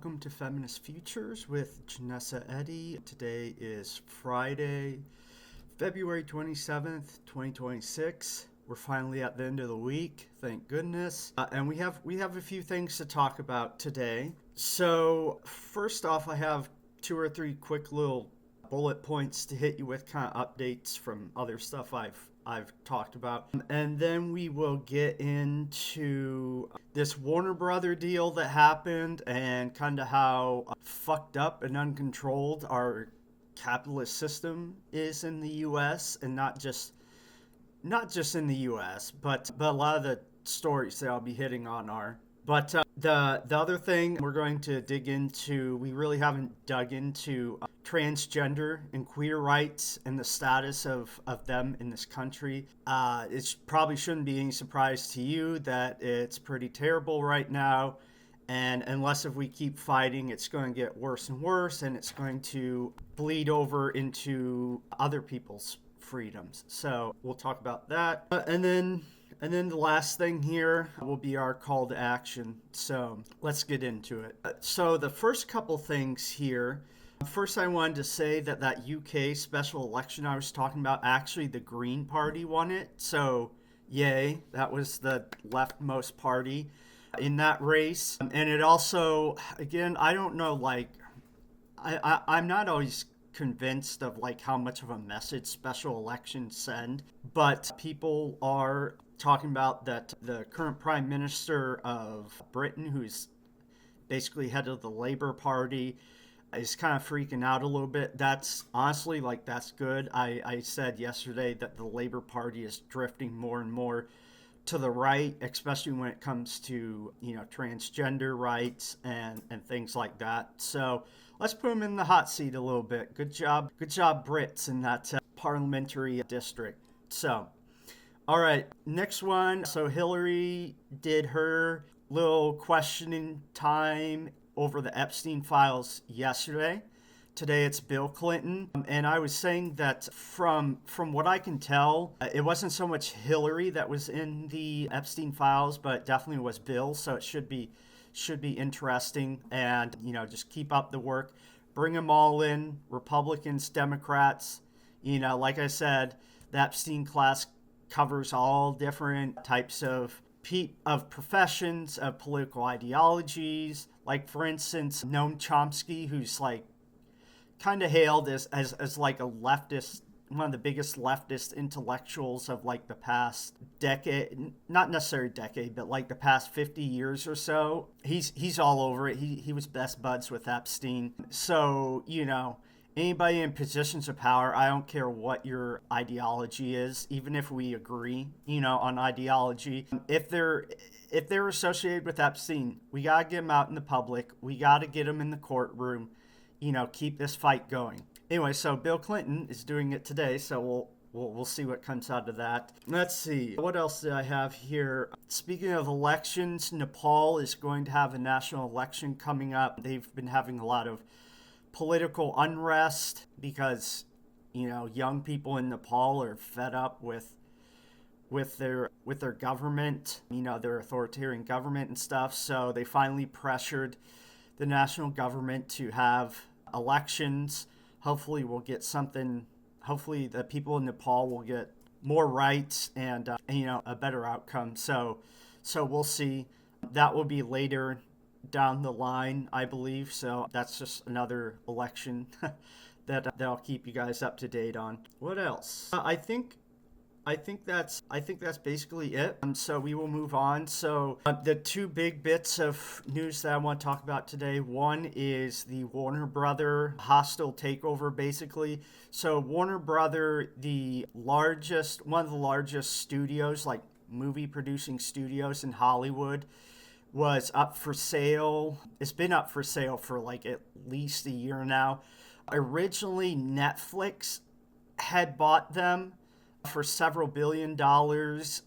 welcome to Feminist Futures with Janessa Eddy. Today is Friday, February 27th, 2026. We're finally at the end of the week, thank goodness. And we have a few things to talk about today. So first off, I have two or three quick little bullet points to hit you with, kind of updates from other stuff I've talked about. And then we will get into this Warner Brother deal that happened and kind of how fucked up and uncontrolled our capitalist system is in the US, and not just in the US, but a lot of the stories that I'll be hitting on are. But the other thing we're going to dig into, we really haven't dug into transgender and queer rights and the status of them in this country. It probably shouldn't be any surprise to you that it's pretty terrible right now. And unless if we keep fighting, it's going to get worse and worse, and it's going to bleed over into other people's freedoms. So we'll talk about that. And then the last thing here will be our call to action. So let's get into it. So the first couple things here. First, I wanted to say that UK special election I was talking about, actually the Green Party won it. So yay, that was the leftmost party in that race. And it also, again, I don't know, I'm not always convinced of how much of a message special elections send, but people are talking about that the current prime minister of Britain, who's basically head of the Labour Party, is kind of freaking out a little bit. That's honestly, that's good. I said yesterday that the Labour Party is drifting more and more to the right, especially when it comes to, transgender rights and things like that. So let's put them in the hot seat a little bit. Good job, Brits in that parliamentary district. So, all right, next one. So Hillary did her little questioning time over the Epstein files yesterday. Today it's Bill Clinton. And I was saying that from what I can tell, it wasn't so much Hillary that was in the Epstein files, but definitely was Bill. So it should be interesting. And, just keep up the work. Bring them all in, Republicans, Democrats. Like I said, the Epstein class covers all different types of professions, of political ideologies. Like, for instance, Noam Chomsky, who's kind of hailed as a leftist, one of the biggest leftist intellectuals of the past decade, not necessarily decade, but the past 50 years or so. He's all over it. He was best buds with Epstein. So, anybody in positions of power, I don't care what your ideology is, even if we agree, on ideology. If they're associated with Epstein, we got to get them out in the public. We got to get them in the courtroom, keep this fight going. Anyway, so Bill Clinton is doing it today, so we'll see what comes out of that. Let's see. What else did I have here? Speaking of elections, Nepal is going to have a national election coming up. They've been having a lot of political unrest because, young people in Nepal are fed up with their government, their authoritarian government and stuff. So they finally pressured the national government to have elections. Hopefully we'll get something. Hopefully the people in Nepal will get more rights and a better outcome. So we'll see. That will be later down the line, I believe. So that's just another election that I'll keep you guys up to date on. What else? I think that's basically it. So we will move on. So the two big bits of news that I want to talk about today. One is the Warner Brother hostile takeover, basically. So Warner Brother, one of the largest studios, movie producing studios in Hollywood, was up for sale. It's been up for sale for at least a year now. Originally, Netflix had bought them for several $billions. As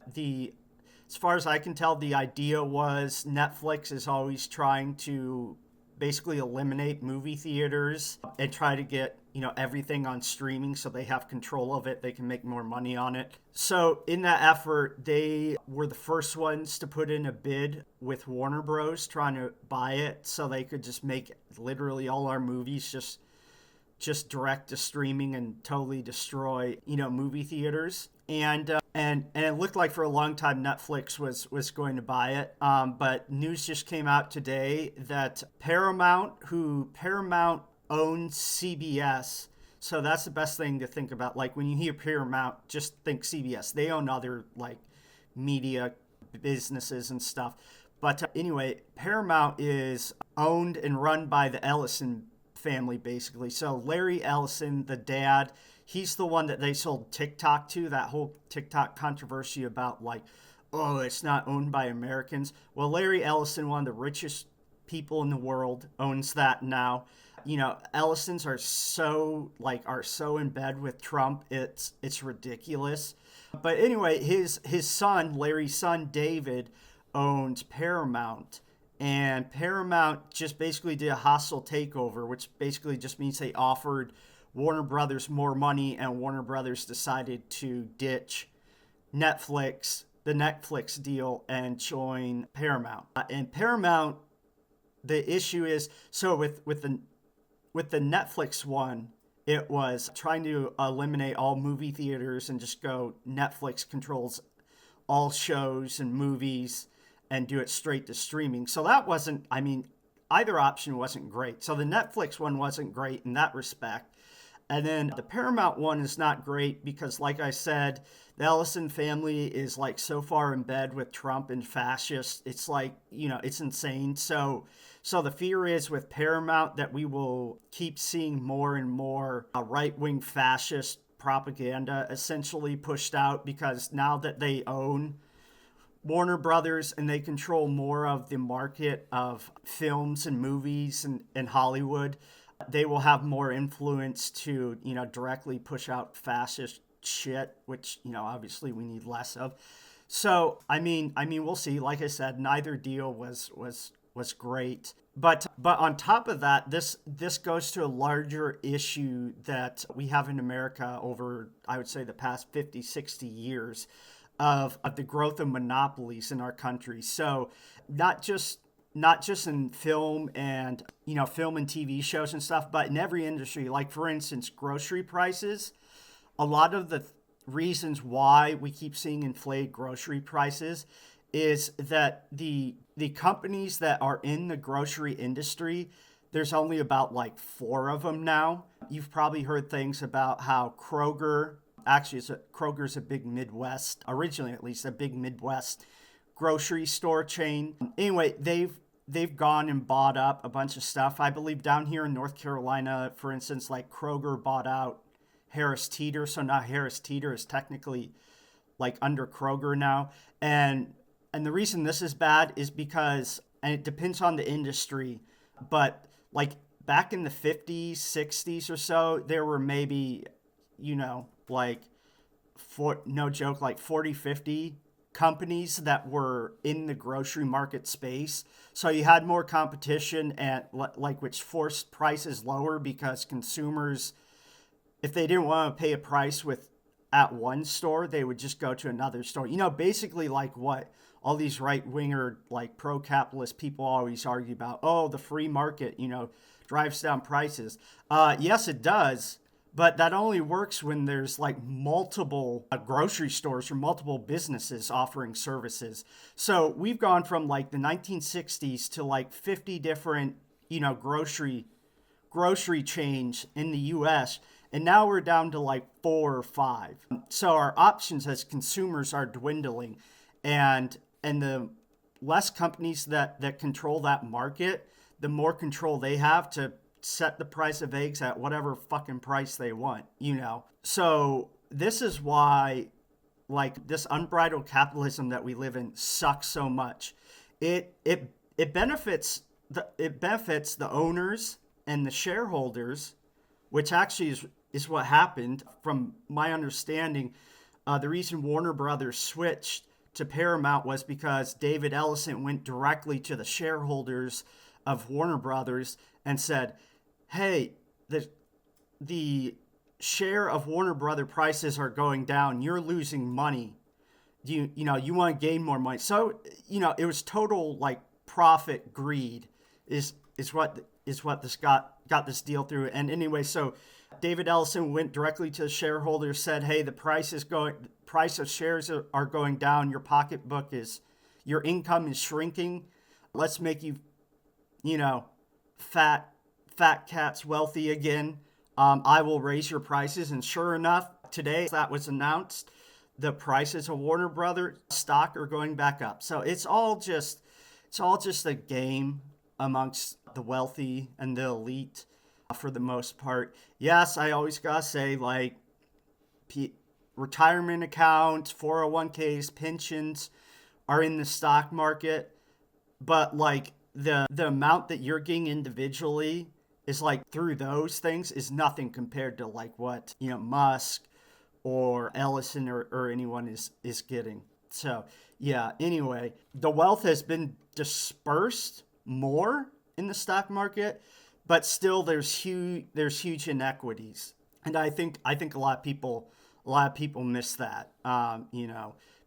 far as I can tell, the idea was Netflix is always trying to basically eliminate movie theaters and try to get, everything on streaming so they have control of it. They can make more money on it. So in that effort, they were the first ones to put in a bid with Warner Bros. Trying to buy it so they could just make literally all our movies just direct to streaming and totally destroy, movie theaters. And it looked like for a long time Netflix was going to buy it. But news just came out today that Paramount owns CBS. So that's the best thing to think about. Like when you hear Paramount, just think CBS. They own other like media businesses and stuff. But anyway, Paramount is owned and run by the Ellison family, basically. So Larry Ellison, the dad, he's the one that they sold TikTok to, that whole TikTok controversy about like, oh, it's not owned by Americans. Well, Larry Ellison, one of the richest people in the world, owns that now. Ellisons are so in bed with Trump. It's ridiculous. But anyway, his son, Larry's son, David, owns Paramount. And Paramount just basically did a hostile takeover, which basically just means they offered Warner Brothers more money, and Warner Brothers decided to ditch the Netflix deal, and join Paramount. And Paramount, the issue is, so with the Netflix one, it was trying to eliminate all movie theaters and just go Netflix controls all shows and movies and do it straight to streaming. So that wasn't, either option wasn't great. So the Netflix one wasn't great in that respect. And then the Paramount one is not great because, like I said, the Ellison family is like so far in bed with Trump and fascists. It's like, it's insane. So the fear is with Paramount that we will keep seeing more and more right-wing fascist propaganda essentially pushed out, because now that they own Warner Brothers and they control more of the market of films and movies and Hollywood, they will have more influence to, directly push out fascist shit, which, obviously we need less of. So, we'll see. Like I said, neither deal was great. But on top of that, this goes to a larger issue that we have in America over, I would say, the past 50, 60 years of the growth of monopolies in our country. So not just in film and TV shows and stuff, but in every industry. Like, for instance, grocery prices. A lot of the reasons why we keep seeing inflated grocery prices is that the companies that are in the grocery industry, there's only about like 4 of them now. You've probably heard things about how Kroger's a big Midwest, originally at least, a big Midwest grocery store chain. Anyway, they've gone and bought up a bunch of stuff. I believe down here in North Carolina, for instance, like Kroger bought out Harris Teeter, so now Harris Teeter is technically like under Kroger now. And the reason this is bad is because, and it depends on the industry, but like back in the 50s, 60s or so, there were maybe, like, no joke, like 40, 50 companies that were in the grocery market space. So you had more competition, and which forced prices lower, because consumers, if they didn't want to pay a price at one store, they would just go to another store. Basically like what all these right-winger, like pro-capitalist people always argue about. Oh, the free market, drives down prices. Yes, it does. But that only works when there's like multiple grocery stores or multiple businesses offering services. So we've gone from like the 1960s to like 50 different, grocery chains in the US. And now we're down to like 4 or 5. So our options as consumers are dwindling. And the less companies that control that market, the more control they have to set the price of eggs at whatever fucking price they want, So this is why, like, this unbridled capitalism that we live in sucks so much. It benefits the owners and the shareholders, which actually is what happened from my understanding. The reason Warner Brothers switched to Paramount was because David Ellison went directly to the shareholders of Warner Brothers and said, hey, the share of Warner Brother prices are going down. You're losing money. You want to gain more money. So, it was total like profit greed is what this got this deal through. And anyway, so David Ellison went directly to the shareholders, said, hey, the price of shares are going down. Your income is shrinking. Let's make you, fat cats wealthy again. I will raise your prices. And sure enough, today that was announced, the prices of Warner Brothers stock are going back up. So it's all just a game amongst the wealthy and the elite for the most part. Yes, I always gotta say, like, retirement accounts, 401ks, pensions are in the stock market, but like the amount that you're getting individually is like through those things is nothing compared to like what Musk or Ellison or anyone is getting. So yeah, anyway, the wealth has been dispersed more in the stock market, but still there's huge inequities, and I think a lot of people miss that.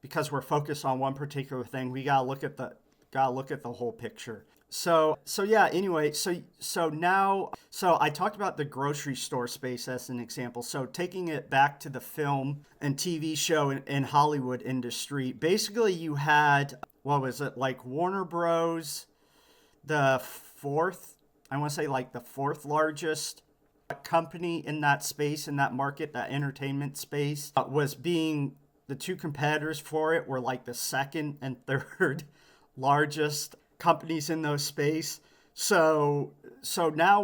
Because we're focused on one particular thing, we gotta look at the whole picture. So yeah, anyway, so now I talked about the grocery store space as an example. So taking it back to the film and TV show and Hollywood industry, basically you had, what was it, like Warner Bros, the fourth largest company in that space, in that market, that entertainment space, was being, the two competitors for it were like the second and third largest companies in those space. So now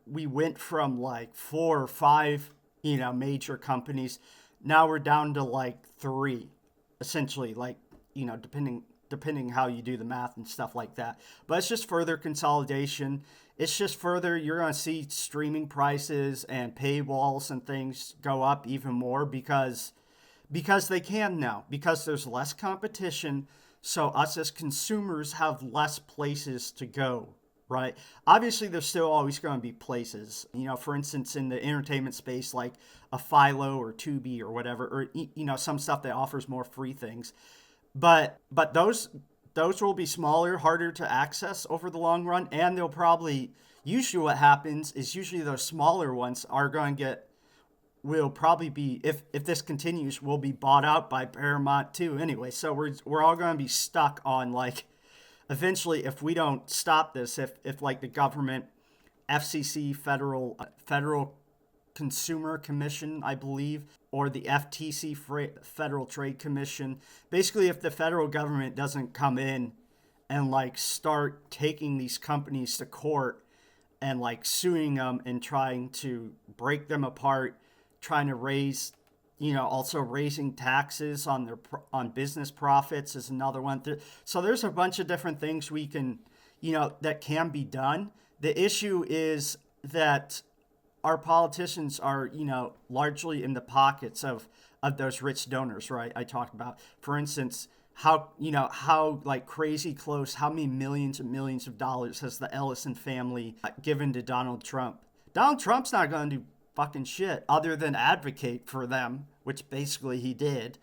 we went from like 4 or 5, major companies. Now we're down to like 3, essentially, like, depending how you do the math and stuff like that. But it's just further consolidation. It's just further, you're going to see streaming prices and paywalls and things go up even more because they can now, because there's less competition. So us as consumers have less places to go, right? Obviously, there's still always going to be places, for instance, in the entertainment space, like a Philo or Tubi or whatever, or, some stuff that offers more free things. But those will be smaller, harder to access over the long run, and they'll probably, usually what happens is usually those smaller ones will probably be, if this continues, will be bought out by Paramount too anyway. So we're all going to be stuck on, like, eventually, if we don't stop this, if like the government, FCC, Federal Consumer Commission, I believe, or the FTC, Federal Trade Commission, basically if the federal government doesn't come in and like start taking these companies to court and like suing them and trying to break them apart, trying to raise, also raising taxes on business profits is another one. So there's a bunch of different things we can, that can be done. The issue is that our politicians are, largely in the pockets of those rich donors, right? I talked about, for instance, how like crazy close, how many millions and millions of dollars has the Ellison family given to Donald Trump? Donald Trump's not going to do fucking shit other than advocate for them, which basically he did,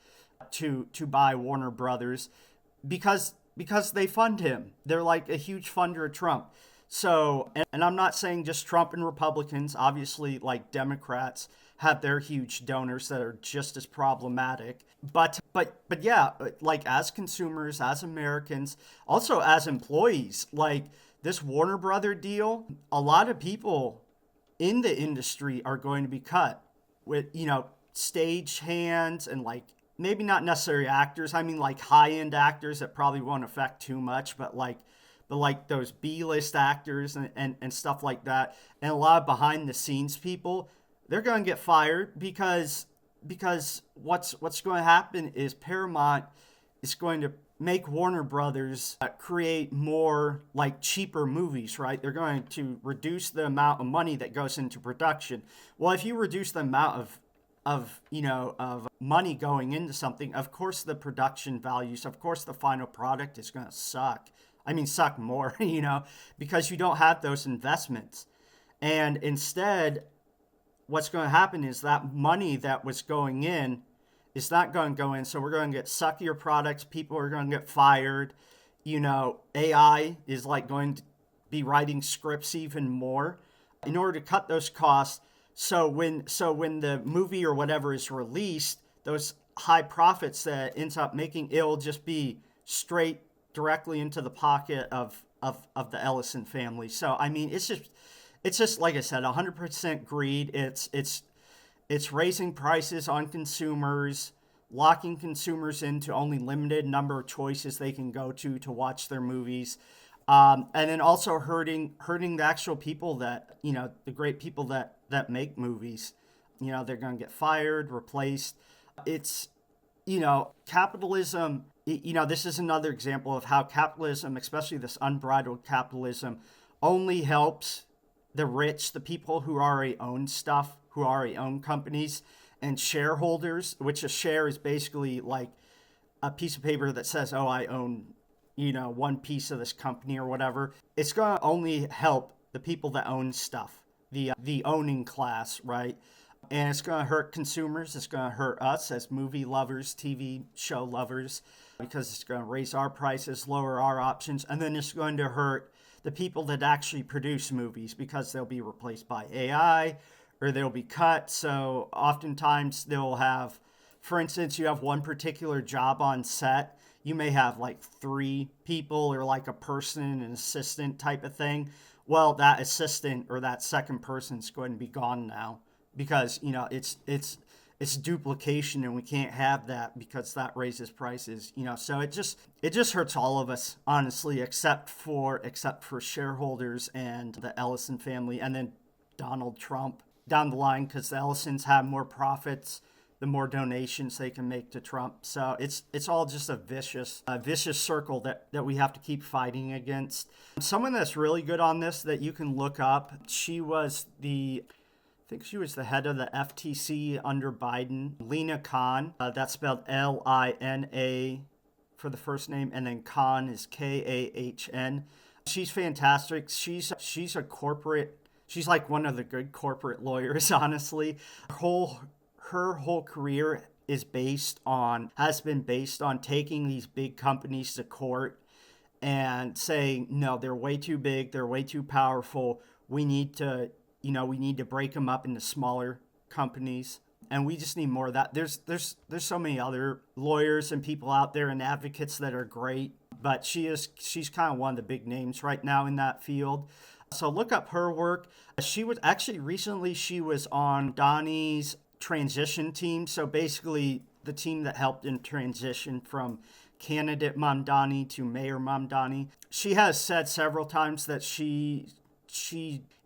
to buy Warner Brothers because they fund him. They're like a huge funder of Trump. So, and I'm not saying just Trump and Republicans, obviously like Democrats have their huge donors that are just as problematic. But yeah, like as consumers, as Americans, also as employees, like this Warner Brother deal, a lot of people in the industry are going to be cut with, stage hands and like maybe not necessarily actors. I mean, like high-end actors that probably won't affect too much, but like those B-list actors and stuff like that, and a lot of behind-the-scenes people, they're going to get fired because what's going to happen is Paramount is going to make Warner Brothers create more like cheaper movies, right? They're going to reduce the amount of money that goes into production. Well, if you reduce the amount of money going into something, of course the production values, of course the final product is going to suck. I mean, suck more, because you don't have those investments. And instead, what's going to happen is that money that was going in is not going to go in. So we're going to get suckier products. People are going to get fired. AI is like going to be writing scripts even more in order to cut those costs. So when the movie or whatever is released, those high profits that it ends up making, it'll just be straight directly into the pocket of the Ellison family. So I mean, it's just like I said, 100% greed. It's raising prices on consumers, locking consumers into only limited number of choices they can go to watch their movies, and then also hurting the actual people that the great people that make movies. They're going to get fired, replaced. It's capitalism. This is another example of how capitalism, especially this unbridled capitalism, only helps the rich, the people who already own stuff, who already own companies, and shareholders, which a share is basically like a piece of paper that says, oh, I own, one piece of this company or whatever. It's going to only help the people that own stuff, the owning class, right? And it's going to hurt consumers. It's going to hurt us as movie lovers, TV show lovers, because it's going to raise our prices, lower our options, and then it's going to hurt the people that actually produce movies because they'll be replaced by AI or they'll be cut. So oftentimes they'll have, for instance, you have one particular job on set. You may have like 3 people or like a person, an assistant type of thing. Well, that assistant or that second person is going to be gone now because, it's duplication and we can't have that because that raises prices. So it just hurts all of us, honestly, except for shareholders and the Ellison family, and then Donald Trump down the line, because the Ellisons have more profits the more donations they can make to Trump. So it's all just a vicious circle that we have to keep fighting against. Someone that's really good on this that you can look up, I think she was the head of the FTC under Biden, Lina Khan. That's spelled Lina for the first name, and then Khan is Kahn. She's fantastic. She's like one of the good corporate lawyers, honestly. Her whole career has been based on taking these big companies to court and saying, no, they're way too big, they're way too powerful. We need to break them up into smaller companies, and we just need more of that. There's so many other lawyers and people out there and advocates that are great, but she's kind of one of the big names right now in that field. So look up her work. She was on Donnie's transition team. So basically the team that helped in transition from candidate Mamdani to Mayor Mamdani. She has said several times that she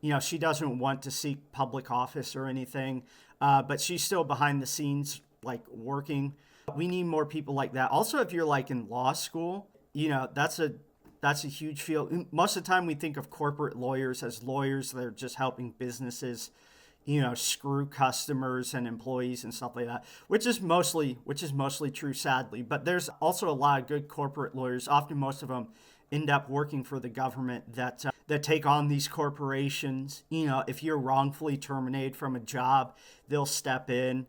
doesn't want to seek public office or anything, but she's still behind the scenes, like working. We need more people like that. Also, if you're like in law school, that's a huge field. Most of the time we think of corporate lawyers as lawyers that are just helping businesses, screw customers and employees and stuff like that, which is mostly true, sadly. But there's also a lot of good corporate lawyers. Often most of them end up working for the government that take on these corporations. If you're wrongfully terminated from a job, they'll step in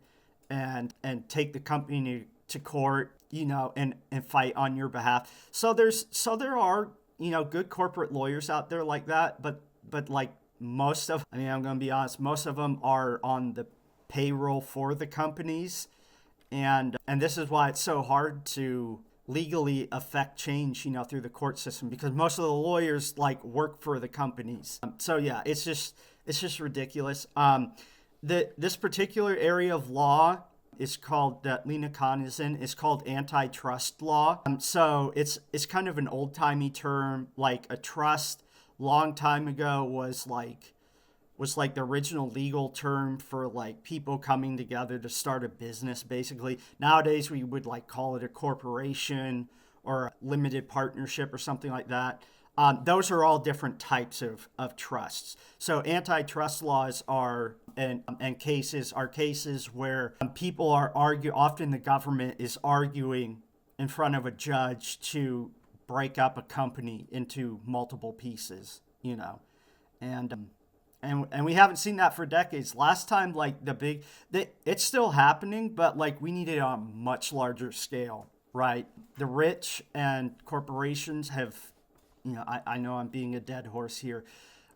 and take the company to court, and fight on your behalf. So there are, good corporate lawyers out there like that, but like I'm going to be honest, most of them are on the payroll for the companies. And this is why it's so hard to legally affect change, through the court system, because most of the lawyers work for the companies. So yeah, it's just ridiculous. This particular area of law is called, that Lina Khan is in, is called antitrust law. So it's kind of an old-timey term. Like a trust long time ago was like the original legal term for people coming together to start a business, basically. Nowadays we would call it a corporation or a limited partnership or something like that. Those are all different types of trusts. So antitrust laws are cases where often the government is arguing in front of a judge to break up a company into multiple pieces, and we haven't seen that for decades. Last time, like it's still happening, but like we need it on a much larger scale, right? The rich and corporations have, I know I'm being a dead horse here.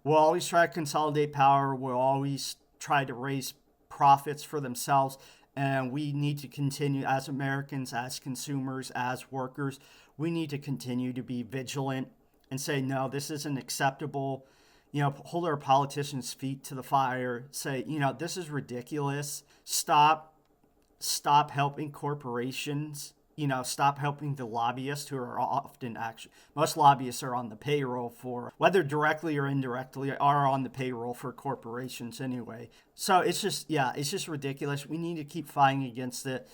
We'll always try to consolidate power. We'll always try to raise profits for themselves. And we need to continue as Americans, as consumers, as workers, we need to continue to be vigilant and say, no, this isn't acceptable. Hold our politicians' feet to the fire. Say, this is ridiculous. Stop helping corporations. Stop helping the lobbyists who are often actually, most lobbyists are on the payroll for, whether directly or indirectly, are on the payroll for corporations anyway. So it's just ridiculous. We need to keep fighting against it.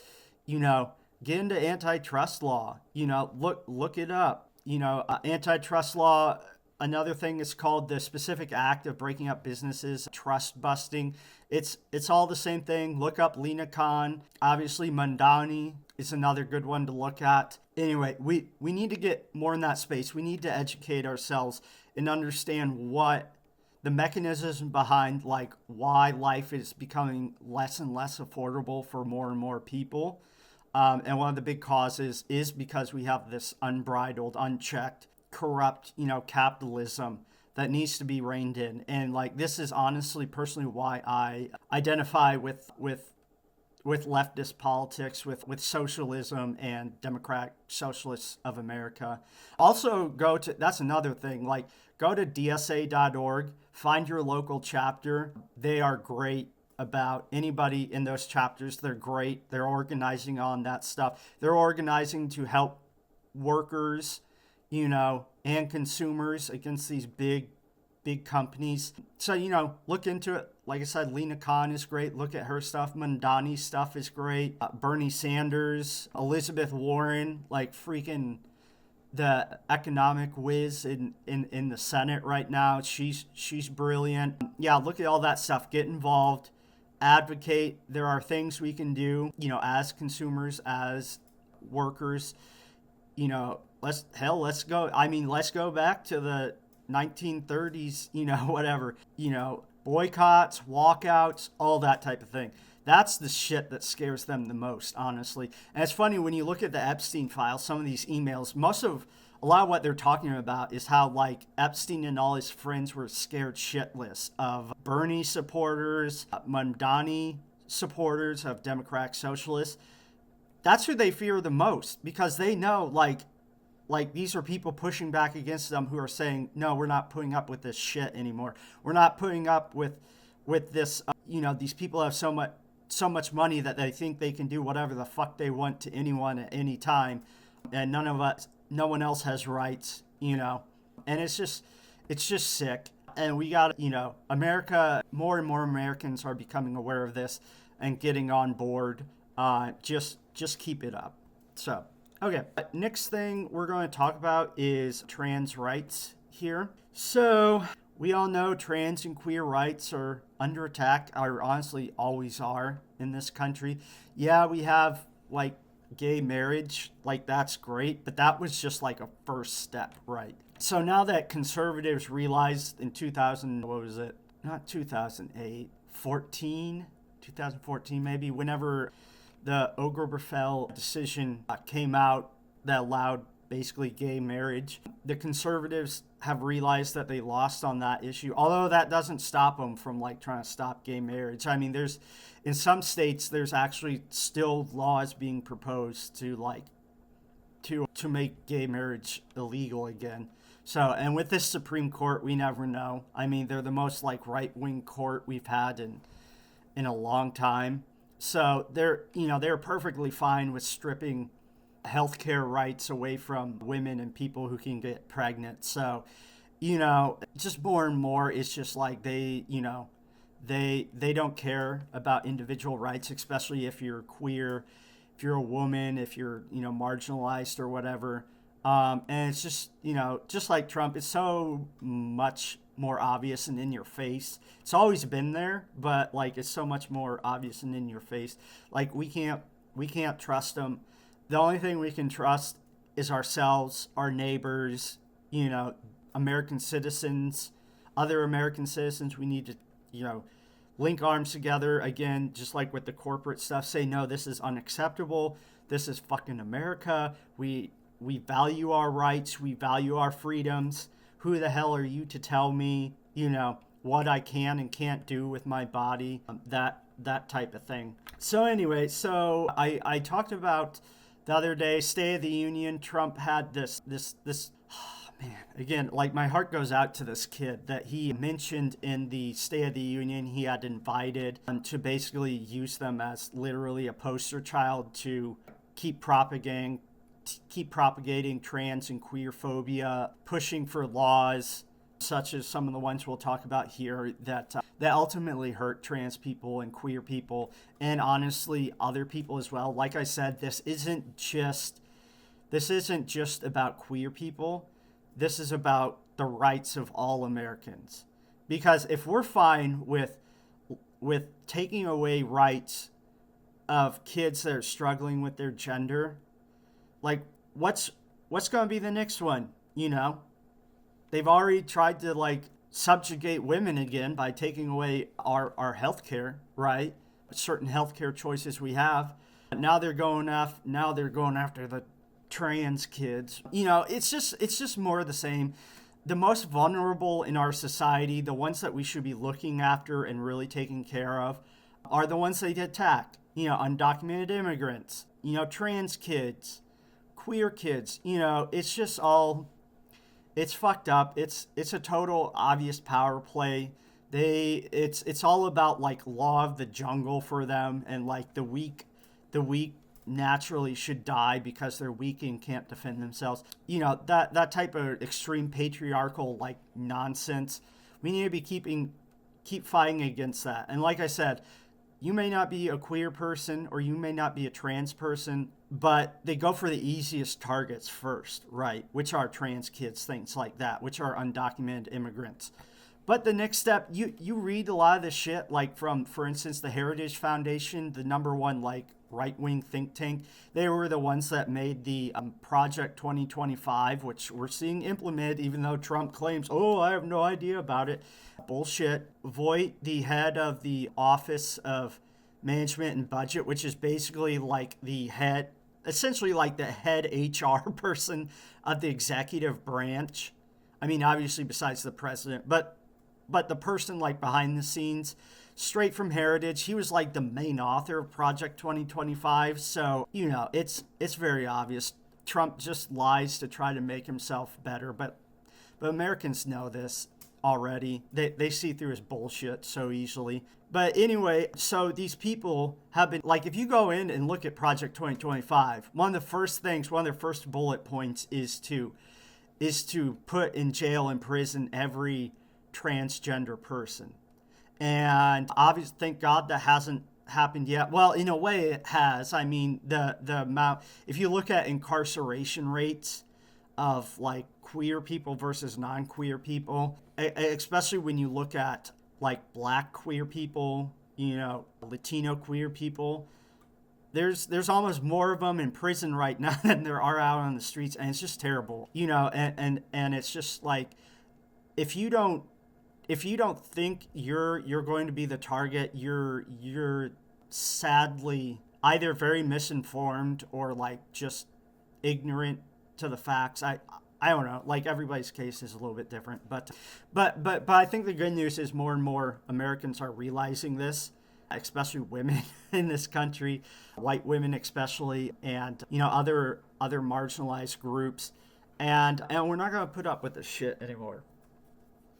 Get into antitrust law. Look it up. Antitrust law. Another thing is called the Specific Act of Breaking Up Businesses, Trust Busting. It's all the same thing. Look up Lina Khan. Obviously, Mandani is another good one to look at. Anyway, we need to get more in that space. We need to educate ourselves and understand what the mechanisms behind, like, why life is becoming less and less affordable for more and more people. And one of the big causes is because we have this unbridled, unchecked, corrupt, capitalism that needs to be reined in. And like, this is honestly, personally, why I identify with leftist politics, with socialism and Democratic Socialists of America. Also that's another thing, like go to dsa.org, find your local chapter. They are great about anybody in those chapters. They're great. They're organizing on that stuff. They're organizing to help workers, and consumers against these big companies. So, look into it. Like I said, Lina Khan is great. Look at her stuff. Mandani's stuff is great. Bernie Sanders, Elizabeth Warren, like freaking the economic whiz in the Senate right now. She's brilliant. Yeah, look at all that stuff. Get involved. Advocate. There are things we can do, as consumers, as workers, let's go back to the 1930s, whatever, boycotts, walkouts, all that type of thing. That's the shit that scares them the most, honestly. And it's funny when you look at the Epstein files, some of these emails, a lot of what they're talking about is how, like, Epstein and all his friends were scared shitless of Bernie supporters, Mandani supporters of Democratic Socialists. That's who they fear the most, because they know, like these are people pushing back against them who are saying, no, we're not putting up with this shit anymore. We're not putting up with this. These people have so much money that they think they can do whatever the fuck they want to anyone at any time, and no one else has rights. And it's just sick. And we got, America. More and more Americans are becoming aware of this and getting on board. Just keep it up. So. Okay, next thing we're going to talk about is trans rights here. So, we all know trans and queer rights are under attack, or honestly always are in this country. Yeah, we have, like, gay marriage, like, that's great, but that was just like a first step, right? So now that conservatives realized in 2014 maybe, whenever the Obergefell decision came out that allowed basically gay marriage, the conservatives have realized that they lost on that issue, although that doesn't stop them from, like, trying to stop gay marriage. I mean, in some states there's actually still laws being proposed to make gay marriage illegal again. So, and with this Supreme Court, we never know. I mean, they're the most, like, right-wing court we've had in a long time. So they're perfectly fine with stripping healthcare rights away from women and people who can get pregnant. So, just more and more, it's just like they don't care about individual rights, especially if you're queer, if you're a woman, if you're, marginalized or whatever. And it's just, just like Trump, it's so much more obvious and in your face. It's always been there, but, like, it's so much more obvious and in your face. Like, we can't trust them. The only thing we can trust is ourselves, our neighbors, American citizens, other American citizens. We need to, link arms together again, just like with the corporate stuff. Say, no, this is unacceptable. This is fucking America. We value our rights. We value our freedoms. Who the hell are you to tell me, what I can and can't do with my body? That type of thing. So anyway, I talked about the other day, State of the Union. Trump had this man, again, like my heart goes out to this kid that he mentioned in the State of the Union. He had invited to basically use them as literally a poster child to keep propagating trans and queer phobia, pushing for laws such as some of the ones we'll talk about here that ultimately hurt trans people and queer people, and honestly other people as well. Like I said, this isn't just about queer people. This is about the rights of all Americans. Because if we're fine with taking away rights of kids that are struggling with their gender, like what's going to be the next one? They've already tried to subjugate women again by taking away our health care, right? Certain healthcare choices we have. Now they're going after the trans kids. It's just more of the same. The most vulnerable in our society, the ones that we should be looking after and really taking care of, are the ones that get attacked. Undocumented immigrants, trans kids, queer kids. It's just all, it's fucked up. It's a total obvious power play. It's all about law of the jungle for them, and the weak naturally should die because they're weak and can't defend themselves. That type of extreme patriarchal nonsense. We need to keep fighting against that. And like I said, you may not be a queer person or you may not be a trans person, but they go for the easiest targets first, right? Which are trans kids, things like that, which are undocumented immigrants. But the next step, you read a lot of this shit, from, for instance, the Heritage Foundation, the number one right-wing think tank. They were the ones that made the Project 2025, which we're seeing implemented, even though Trump claims, I have no idea about it. Bullshit. Voight, the head of the Office of Management and Budget, which is basically the head HR person of the executive branch. I mean, obviously besides the president, but the person behind the scenes, straight from Heritage. He was the main author of Project 2025. So, it's very obvious. Trump just lies to try to make himself better. But Americans know this already. They see through his bullshit so easily. But anyway, so these people have been, if you go in and look at Project 2025, one of their first bullet points is to put in jail and prison every transgender person. And obviously, thank God that hasn't happened yet. Well, in a way it has. I mean, the amount, if you look at incarceration rates of queer people versus non-queer people, especially when you look at black queer people, Latino queer people, there's almost more of them in prison right now than there are out on the streets, and it's just terrible, and it's just if you don't think you're going to be the target, you're sadly either very misinformed or just ignorant to the facts. I don't know. Everybody's case is a little bit different, but I think the good news is more and more Americans are realizing this, especially women in this country, white women especially, and other marginalized groups, and we're not going to put up with this shit anymore.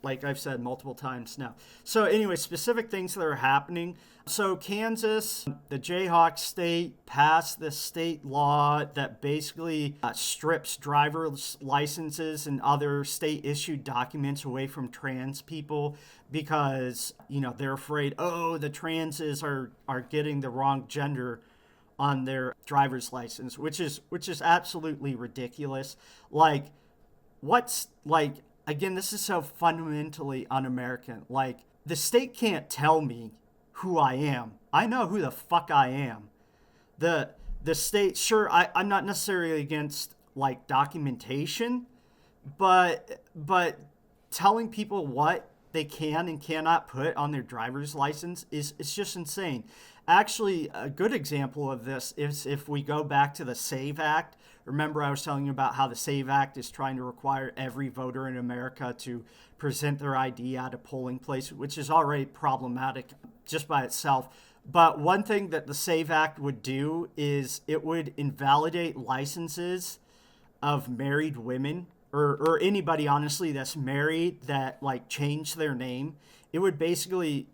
Like I've said multiple times now. So anyway, specific things that are happening. So Kansas, the Jayhawk state, passed this state law that basically strips driver's licenses and other state-issued documents away from trans people because, they're afraid, the transes are getting the wrong gender on their driver's license, which is absolutely ridiculous. Again, this is so fundamentally un-American. The state can't tell me who I am. I know who the fuck I am. The state, sure, I'm not necessarily against like documentation, but telling people what they can and cannot put on their driver's license is just insane. Actually, a good example of this is if we go back to the SAVE Act. Remember, I was telling you about how the SAVE Act is trying to require every voter in America to present their ID at a polling place, which is already problematic just by itself. But one thing that the SAVE Act would do is it would invalidate licenses of married women or anybody, honestly, that's married that like changed their name. It would basically,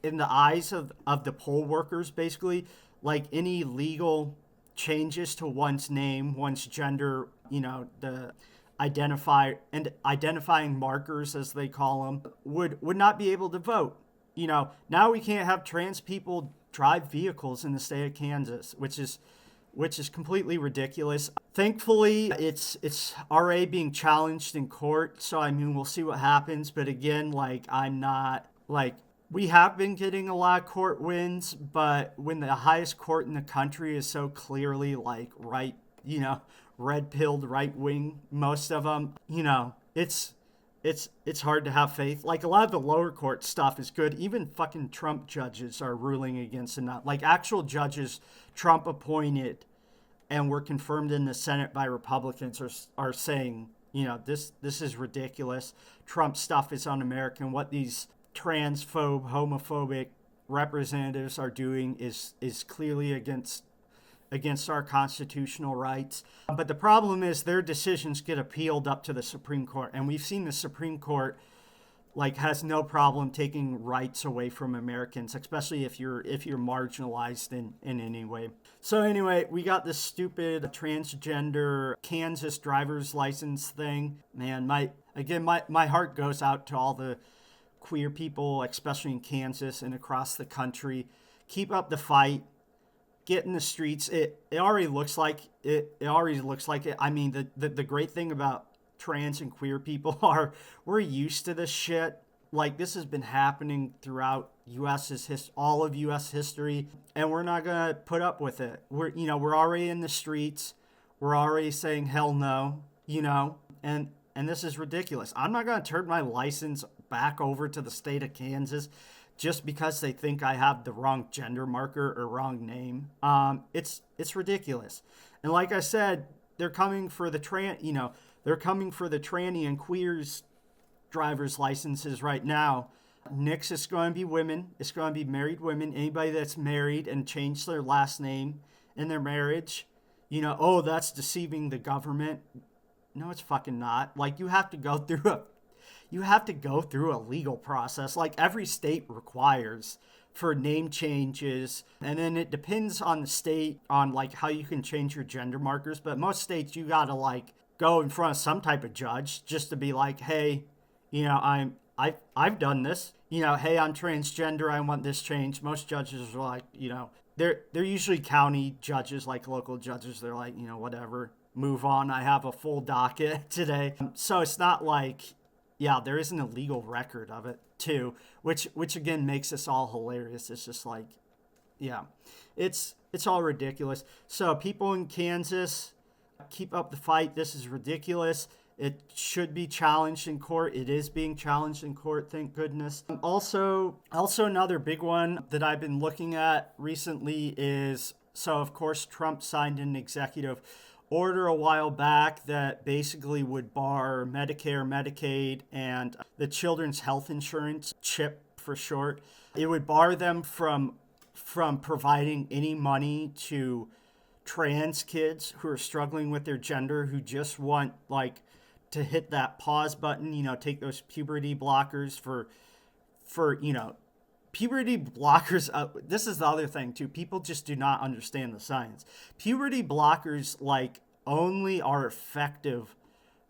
in the eyes of the poll workers, basically, like any legal changes to one's name, one's gender, the identifying markers, as they call them, would not be able to vote. Now we can't have trans people drive vehicles in the state of Kansas, which is completely ridiculous. Thankfully, it's already being challenged in court, so I mean, we'll see what happens. But again, like, I'm not like, we have been getting a lot of court wins, but when the highest court in the country is so clearly like right, red-pilled right wing, most of them, it's hard to have faith. Like, a lot of the lower court stuff is good. Even fucking Trump judges are ruling against it. Like, actual judges Trump appointed and were confirmed in the Senate by Republicans are saying, this is ridiculous. Trump stuff is un-American. What these transphobe, homophobic representatives are doing is clearly against our constitutional rights. But the problem is their decisions get appealed up to the Supreme Court. And we've seen the Supreme Court like has no problem taking rights away from Americans, especially if you're marginalized in any way. So anyway, we got this stupid transgender Kansas driver's license thing. Man, my heart goes out to all the queer people, especially in Kansas and across the country. Keep up the fight. Get in the streets. It already looks like it. It already looks like it. I mean, the great thing about trans and queer people are we're used to this shit. Like, this has been happening throughout all of U.S. history, and we're not gonna put up with it. We're already in the streets. We're already saying hell no. And this is ridiculous. I'm not gonna turn my license back over to the state of Kansas just because they think I have the wrong gender marker or wrong name. It's ridiculous. And like I said, they're coming for the tranny and queers driver's licenses right now. Next, it's going to be women. It's going to be married women. Anybody that's married and changed their last name in their marriage, that's deceiving the government. No, it's fucking not. Like, you have to go through a legal process like every state requires for name changes, and then it depends on the state on like how you can change your gender markers. But most states, you gotta like go in front of some type of judge just to be like, hey, I've done this. Hey, I'm transgender. I want this changed. Most judges are like, they're usually county judges, like local judges. They're like, whatever, move on. I have a full docket today. So it's not like, yeah, there isn't a legal record of it too, which again makes this all hilarious. It's just like, yeah, it's all ridiculous. So people in Kansas, keep up the fight. This is ridiculous. It should be challenged in court. It is being challenged in court, thank goodness. Also another big one that I've been looking at recently is, so of course Trump signed an executive order a while back that basically would bar Medicare, Medicaid, and the Children's Health Insurance, CHIP for short. It would bar them from providing any money to trans kids who are struggling with their gender, who just want like to hit that pause button, take those puberty blockers for puberty blockers. This is the other thing too. People just do not understand the science. Puberty blockers like only are effective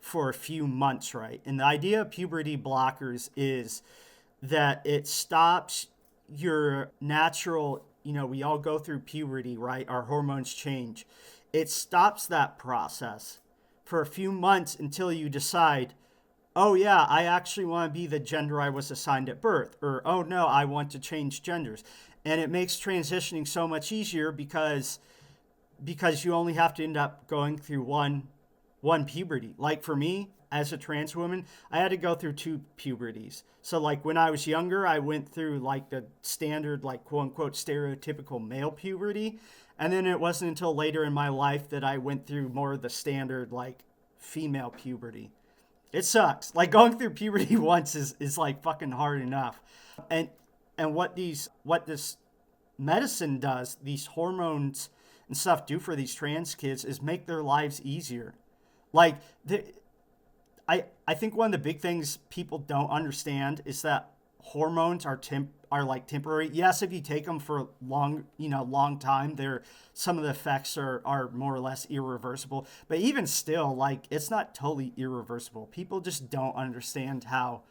for a few months, right? And the idea of puberty blockers is that it stops your natural, we all go through puberty, right? Our hormones change. It stops that process for a few months until you decide, oh yeah, I actually want to be the gender I was assigned at birth, or oh no, I want to change genders. And it makes transitioning so much easier because you only have to end up going through one one puberty. Like for me, as a trans woman, I had to go through two puberties. So like when I was younger, I went through like the standard, like quote unquote stereotypical male puberty. And then it wasn't until later in my life that I went through more of the standard like female puberty. It sucks. Like going through puberty once is like fucking hard enough. And what this medicine does, these hormones and stuff do for these trans kids is make their lives easier. Like I think one of the big things people don't understand is that hormones are like temporary. Yes, if you take them for long time, they're some of the effects are more or less irreversible. But even still, like it's not totally irreversible. People just don't understand how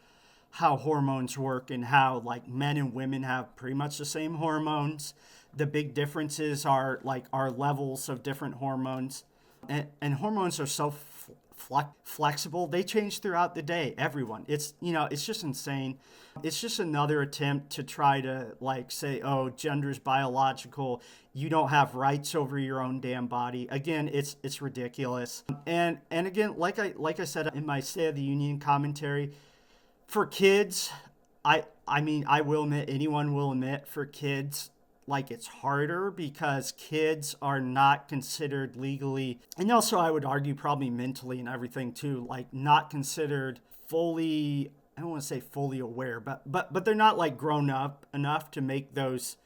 hormones work and how like men and women have pretty much the same hormones. The big differences are like our levels of different hormones, and hormones are so flexible. They change throughout the day. Everyone, it's just insane. It's just another attempt to try to like say, oh, gender's biological. You don't have rights over your own damn body. Again, it's ridiculous. And again, like I said in my State of the Union commentary, for kids, I mean, I will admit, anyone will admit, for kids, like it's harder because kids are not considered legally, and also I would argue probably mentally and everything too, like not considered fully, I don't want to say fully aware, but they're not like grown up enough to make those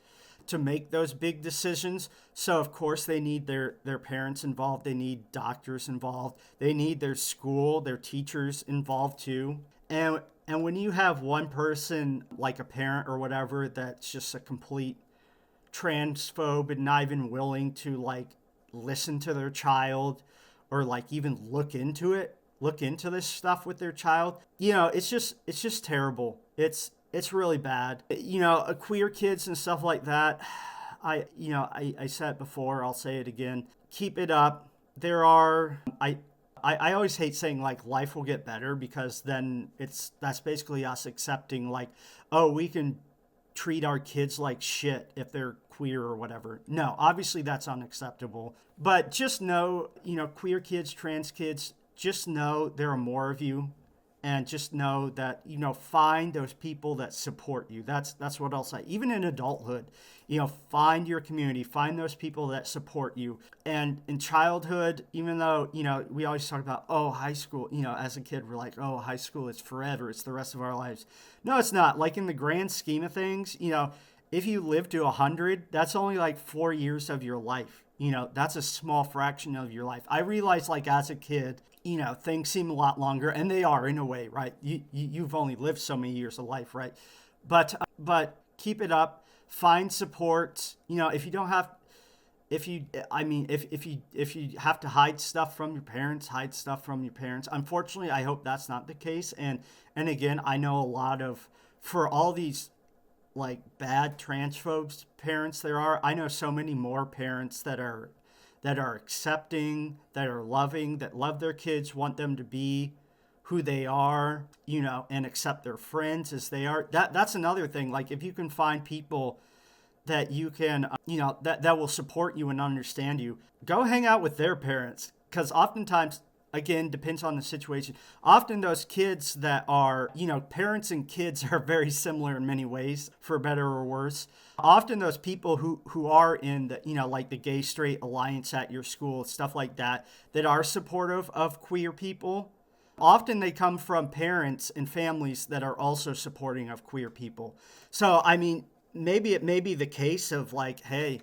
big decisions. So of course they need their parents involved, they need doctors involved, they need their school, their teachers involved too. And when you have one person, like a parent or whatever, that's just a complete transphobe and not even willing to like listen to their child or like even look into this stuff with their child, it's just terrible. It's really bad. Queer kids and stuff like that. I said it before, I'll say it again. Keep it up. I always hate saying like life will get better, because then that's basically us accepting like, oh, we can treat our kids like shit if they're queer or whatever. No, obviously that's unacceptable. But just know, queer kids, trans kids, just know there are more of you, and just know that, find those people that support you. That's what I'll say. Even in adulthood, find your community, find those people that support you. And in childhood, even though, we always talk about, oh, high school, as a kid, we're like, oh, high school is forever. It's the rest of our lives. No, it's not. Like in the grand scheme of things, if you live to 100, that's only like 4 years of your life. That's a small fraction of your life. I realized like as a kid, things seem a lot longer, and they are in a way, right? You've only lived so many years of life, right? But keep it up. Find support. If you don't have, if you have to hide stuff from your parents, hide stuff from your parents. Unfortunately, I hope that's not the case. And again, I know a lot of, for all these like bad transphobes parents there are, I know so many more parents that are accepting, that are loving, that love their kids, want them to be who they are, and accept their friends as they are. That's another thing. Like if you can find people that you can, that will support you and understand you, go hang out with their parents. Because oftentimes, again, depends on the situation. Often those kids that are, parents and kids are very similar in many ways, for better or worse. Often those people who are in the, like the gay straight alliance at your school, stuff like that are supportive of queer people, often they come from parents and families that are also supporting of queer people. So, I mean, maybe it may be the case of like, hey,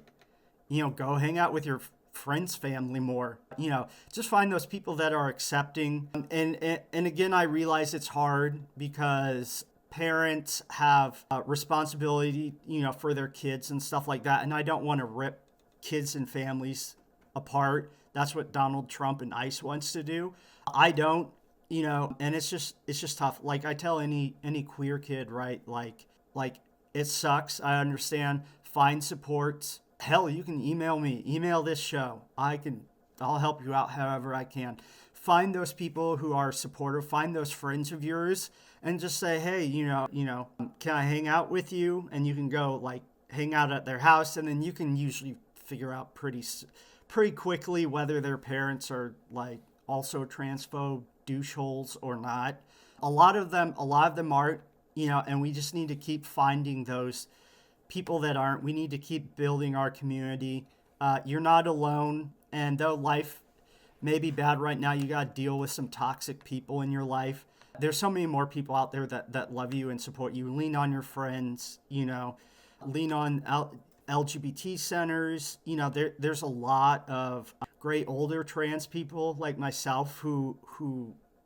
go hang out with your friends' family more. Just find those people that are accepting. And again, I realize it's hard because parents have a responsibility, for their kids and stuff like that. And I don't want to rip kids and families apart. That's what Donald Trump and ICE wants to do. I don't, and it's just tough. Like I tell any queer kid, right? Like it sucks. I understand. Find support. Hell, you can email me, email this show. I'll help you out however I can. Find those people who are supportive, find those friends of yours, and just say, hey, can I hang out with you? And you can go like hang out at their house, and then you can usually figure out pretty quickly whether their parents are like also transphobe doucheholes or not. A lot of them aren't, and we just need to keep finding those people that aren't. We need to keep building our community. You're not alone, and though life may be bad right now, you got to deal with some toxic people in your life. There's so many more people out there that love you and support you. Lean on your friends, lean on LGBT centers. There's a lot of great older trans people like myself who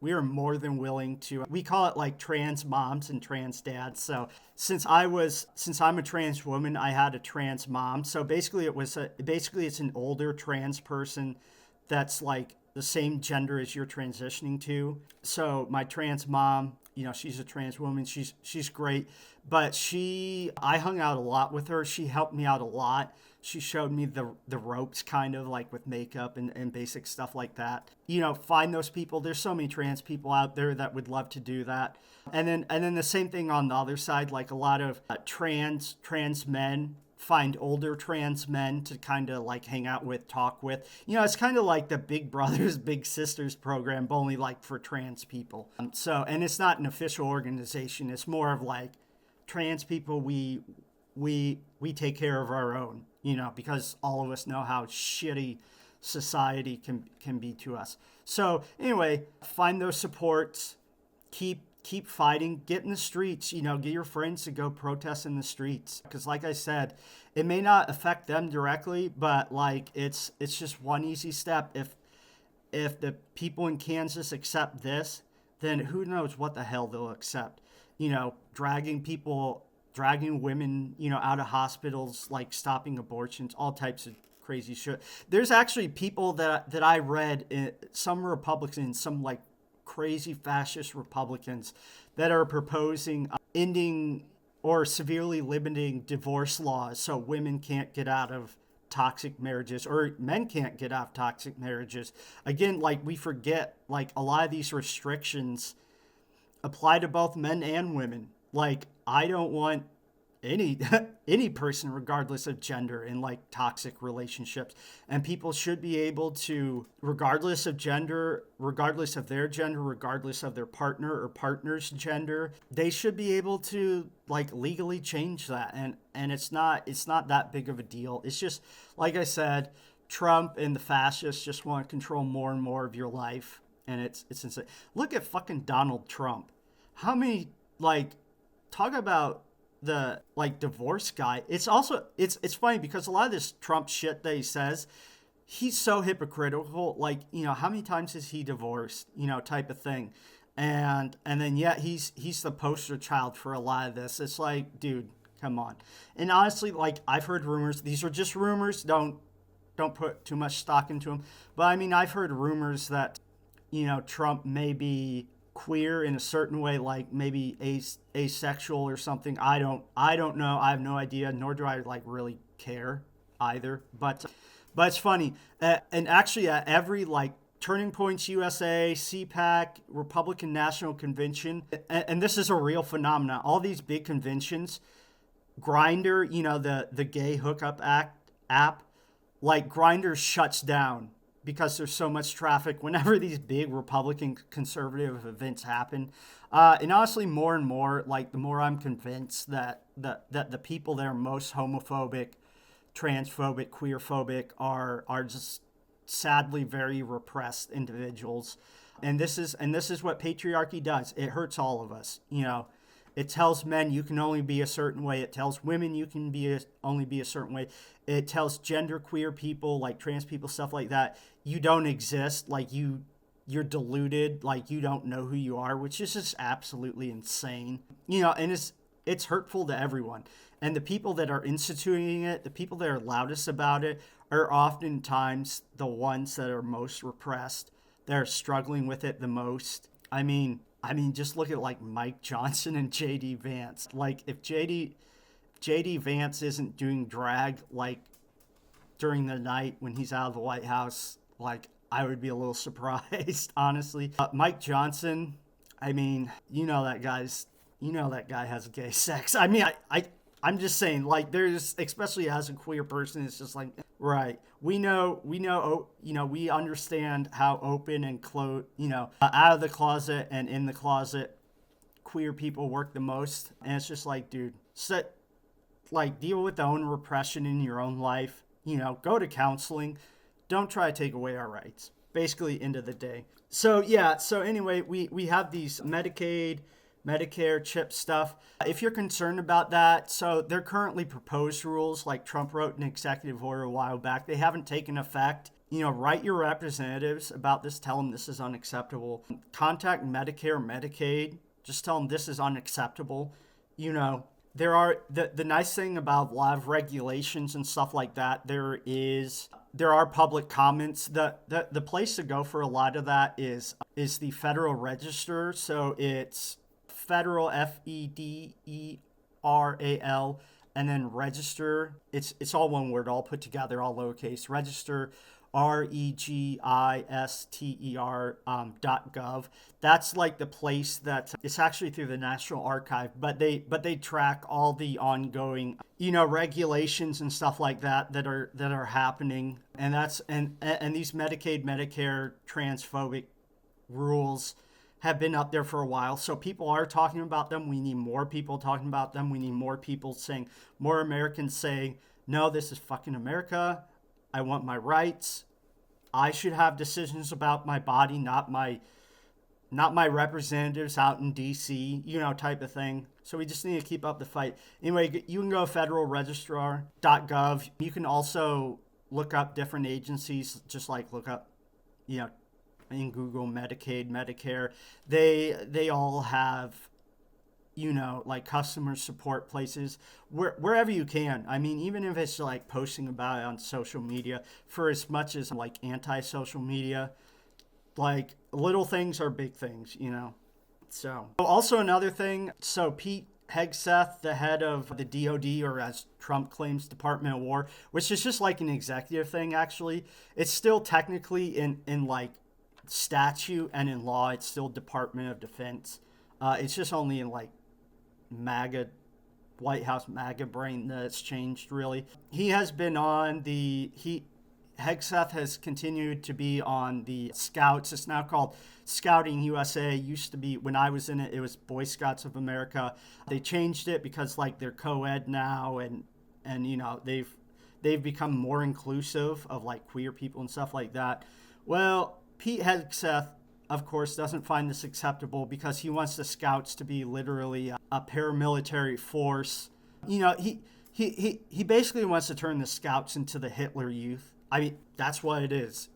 we are more than willing to. We call it like trans moms and trans dads. So since I'm a trans woman, I had a trans mom. So basically it's an older trans person that's like the same gender as you're transitioning to. So my trans mom, she's a trans woman. She's great, but I hung out a lot with her. She helped me out a lot. She showed me the ropes, kind of like with makeup and basic stuff like that. Find those people. There's so many trans people out there that would love to do that. And then the same thing on the other side, like a lot of trans men find older trans men to kind of like hang out with, talk with. It's kind of like the Big Brothers Big Sisters program, but only like for trans people. And it's not an official organization. It's more of like trans people, we take care of our own, because all of us know how shitty society can be to us. So anyway, find those supports, keep fighting, get in the streets, get your friends to go protest in the streets. Because like I said, it may not affect them directly, but like it's just one easy step. If the people in Kansas accept this, then who knows what the hell they'll accept. Dragging women, out of hospitals, like stopping abortions, all types of crazy shit. There's actually people that I read, some Republicans, some like crazy fascist Republicans that are proposing ending or severely limiting divorce laws so women can't get out of toxic marriages or men can't get out of toxic marriages. Again, like we forget, like a lot of these restrictions apply to both men and women. Like I don't want any person regardless of gender in like toxic relationships, and people should be able to, regardless of gender, regardless of their gender, regardless of their partner or partner's gender, they should be able to like legally change that. And it's not that big of a deal. It's just like I said, Trump and the fascists just want to control more and more of your life, and it's insane. Look at fucking Donald Trump. How many, like, talk about the like divorce guy. It's funny because a lot of this Trump shit that he says, he's so hypocritical. Like, how many times is he divorced, type of thing. And then yet he's the poster child for a lot of this. It's like, dude, come on. And honestly, like I've heard rumors, these are just rumors, don't put too much stock into them. But I mean, I've heard rumors that, Trump may be queer in a certain way, like maybe asexual or something. I don't know. I have no idea, nor do I like really care either. But it's funny. And actually at every like Turning Points USA, CPAC, Republican National Convention, and this is a real phenomenon, all these big conventions, Grindr, the gay hookup app, like Grindr shuts down because there's so much traffic whenever these big Republican conservative events happen. And honestly, more and more, like the more I'm convinced that the people that are most homophobic, transphobic, queerphobic are just sadly very repressed individuals. And this is what patriarchy does. It hurts all of us. It tells men you can only be a certain way. It tells women you can only be a certain way. It tells genderqueer people, like trans people, stuff like that, you don't exist. Like you're deluded. Like you don't know who you are, which is just absolutely insane. And it's hurtful to everyone. And the people that are instituting it, the people that are loudest about it, are oftentimes the ones that are most repressed. They're struggling with it the most. I mean, just look at like Mike Johnson and JD Vance. Like if JD Vance isn't doing drag like during the night when he's out of the White House, like I would be a little surprised, honestly. Mike Johnson, I mean, that guy has gay sex. I mean, I'm just saying, like, there's, especially as a queer person, it's just like, right. We understand how open and close, out of the closet and in the closet, queer people work the most. And it's just like, dude, deal with the own repression in your own life. Go to counseling. Don't try to take away our rights. Basically, end of the day. So yeah. So anyway, we have these Medicaid, Medicare, CHIP stuff. If you're concerned about that, so they're currently proposed rules. Like Trump wrote an executive order a while back. They haven't taken effect. Write your representatives about this. Tell them this is unacceptable. Contact Medicare, Medicaid. Just tell them this is unacceptable. There are the nice thing about a lot of regulations and stuff like that. There are public comments. The place to go for a lot of that is the Federal Register. So it's Federal, FEDERAL, and then register. It's all one word, all put together, all lowercase. Register, register.gov. That's like the place that it's actually through the National Archive, but they track all the ongoing regulations and stuff like that are happening, and that's and these Medicaid, Medicare transphobic rules have been up there for a while. So people are talking about them. We need more people talking about them. We need more people more Americans saying, no, this is fucking America. I want my rights. I should have decisions about my body, not my representatives out in DC, type of thing. So we just need to keep up the fight. Anyway, you can go federalregistrar.gov. You can also look up different agencies, just like look up, in Google, Medicaid, Medicare. They all have, like customer support places wherever you can. I mean, even if it's like posting about it on social media, for as much as like anti-social media, like little things are big things, So also another thing, so Pete Hegseth, the head of the DOD, or as Trump claims, Department of War, which is just like an executive thing, actually. It's still technically in like statute and in law, it's still Department of Defense. It's just only in like White House MAGA brain that it's changed, really. He has been on Hegseth has continued to be on the Scouts. It's now called Scouting USA. It used to be, when I was in it, it was Boy Scouts of America. They changed it because like they're co-ed now, and they've become more inclusive of like queer people and stuff like that. Well, Pete Hegseth, of course, doesn't find this acceptable because he wants the Scouts to be literally a paramilitary force. He basically wants to turn the Scouts into the Hitler Youth. I mean, that's what it is,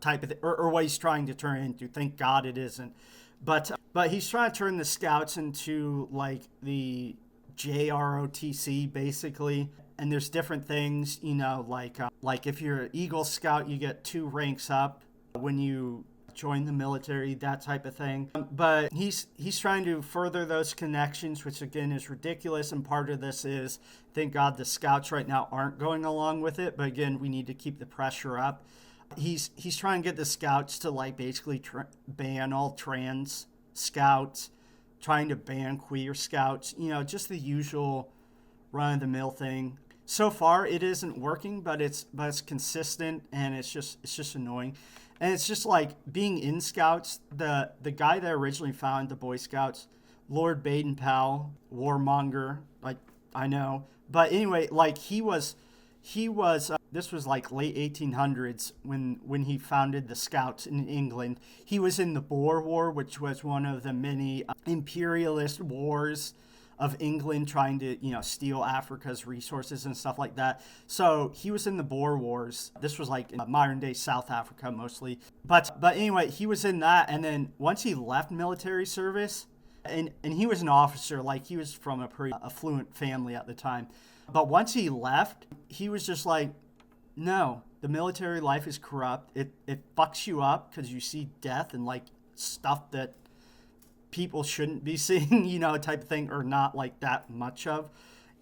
type of thing, or what he's trying to turn it into. Thank God it isn't. But he's trying to turn the Scouts into like the JROTC, basically. And there's different things, like if you're an Eagle Scout, you get 2 ranks up when you join the military, that type of thing. But he's trying to further those connections, which again is ridiculous. And part of this is, thank God the Scouts right now aren't going along with it. But again, we need to keep the pressure up. He's trying to get the Scouts to like basically ban all trans Scouts, trying to ban queer Scouts, just the usual run-of-the-mill thing. So far, it isn't working, but it's consistent, and it's just annoying. And it's just like being in Scouts, the guy that originally founded the Boy Scouts, Lord Baden-Powell, warmonger, like I know. But anyway, like he was this was like late 1800s when he founded the Scouts in England. He was in the Boer War, which was one of the many imperialist wars of England trying to, steal Africa's resources and stuff like that. So he was in the Boer Wars. This was like in modern day South Africa mostly. But anyway, he was in that. And then once he left military service, and he was an officer, like he was from a pretty affluent family at the time. But once he left, he was just like, no, the military life is corrupt. It fucks you up because you see death and like stuff that people shouldn't be seeing, type of thing, or not like that much of,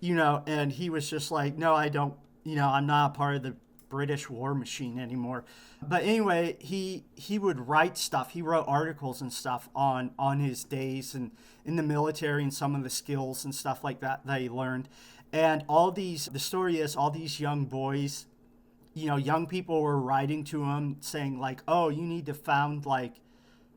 and he was just like, no, I don't, I'm not a part of the British war machine anymore. But anyway, he would write stuff. He wrote articles and stuff on his days and in the military and some of the skills and stuff like that he learned. And the story is all these young boys, young people were writing to him saying like, oh, you need to found like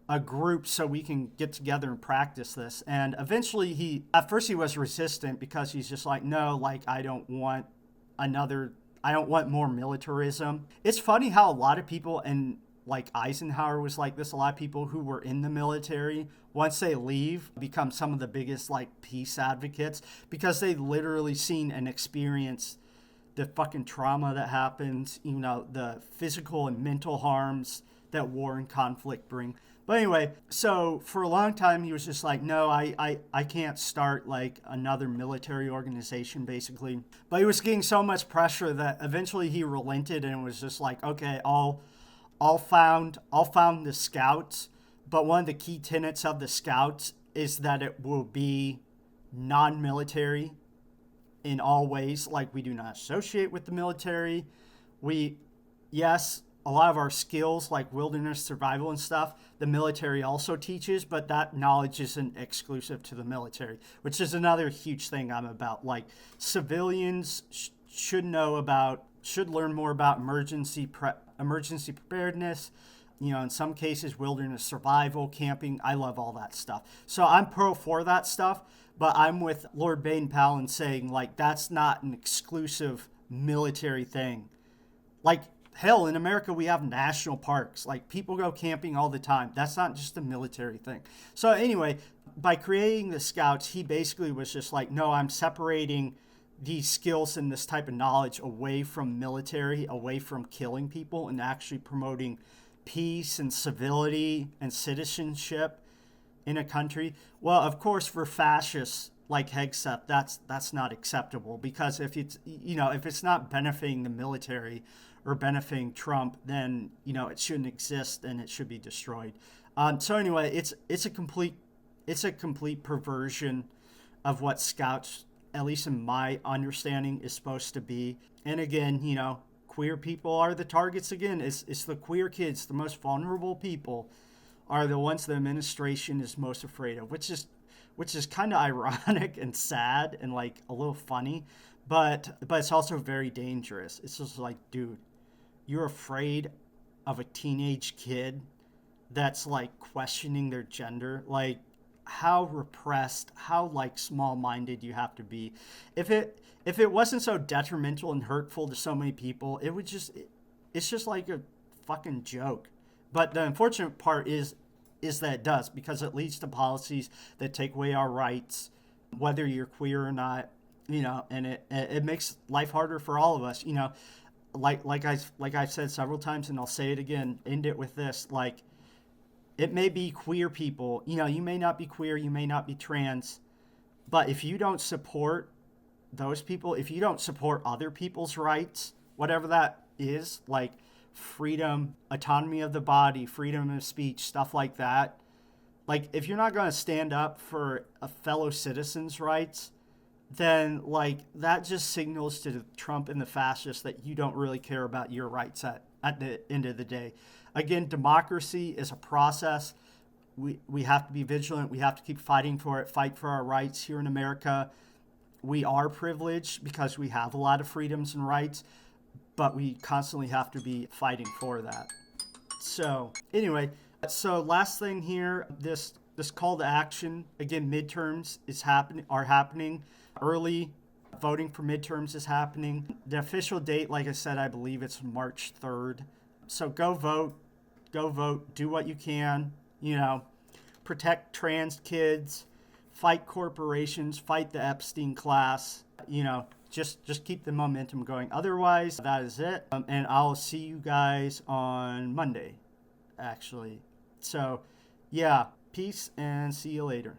a group so we can get together and practice this. And eventually at first he was resistant because he's just like, no, like I don't want more militarism. It's funny how a lot of people, and like Eisenhower was like this, a lot of people who were in the military, once they leave, become some of the biggest like peace advocates because they literally seen and experienced the fucking trauma that happens, the physical and mental harms that war and conflict bring. But anyway, so for a long time he was just like, no, I can't start like another military organization basically. But he was getting so much pressure that eventually he relented and was just like, okay, I'll found the Scouts, but one of the key tenets of the Scouts is that it will be non-military in all ways. Like, we do not associate with the military. Yes, a lot of our skills like wilderness survival and stuff, the military also teaches, but that knowledge isn't exclusive to the military, which is another huge thing I'm about. Like, civilians should learn more about emergency preparedness, in some cases wilderness survival, camping. I love all that stuff. So I'm for that stuff, but I'm with Lord Baden-Powell saying like that's not an exclusive military thing. Like, hell, in America, we have national parks. Like, people go camping all the time. That's not just a military thing. So anyway, by creating the Scouts, he basically was just like, no, I'm separating these skills and this type of knowledge away from military, away from killing people, and actually promoting peace and civility and citizenship in a country. Well, of course, for fascists like Hegseth, that's not acceptable, because if it's not benefiting the military or benefiting Trump, then it shouldn't exist and it should be destroyed. So anyway, it's a complete perversion of what Scouts, at least in my understanding, is supposed to be. And again, queer people are the targets again. It's the queer kids, the most vulnerable people, are the ones the administration is most afraid of, which is kind of ironic and sad and like a little funny, but it's also very dangerous. It's just like, dude, you're afraid of a teenage kid that's like questioning their gender. Like, how repressed, how like small-minded you have to be. If it wasn't so detrimental and hurtful to so many people, it's just like a fucking joke. But the unfortunate part is that it does, because it leads to policies that take away our rights, whether you're queer or not, and it makes life harder for all of us. Like I've said several times, and I'll say it again, end it with this, like, it may be queer people, you may not be queer, you may not be trans, but if you don't support those people, if you don't support other people's rights, whatever that is, like freedom, autonomy of the body, freedom of speech, stuff like that, like, if you're not going to stand up for a fellow citizen's rights, then like that just signals to Trump and the fascists that you don't really care about your rights at the end of the day. Again, democracy is a process. We have to be vigilant. We have to keep fighting for it, fight for our rights here in America. We are privileged because we have a lot of freedoms and rights, but we constantly have to be fighting for that. So anyway, last thing here, this call to action, again, midterms are happening. Early voting for midterms is happening. The official date, like I said, I believe it's March 3rd. So go vote, do what you can, protect trans kids, fight corporations, fight the Epstein class, just keep the momentum going. Otherwise, that is it. And I'll see you guys on Monday, actually. So, yeah, peace and see you later.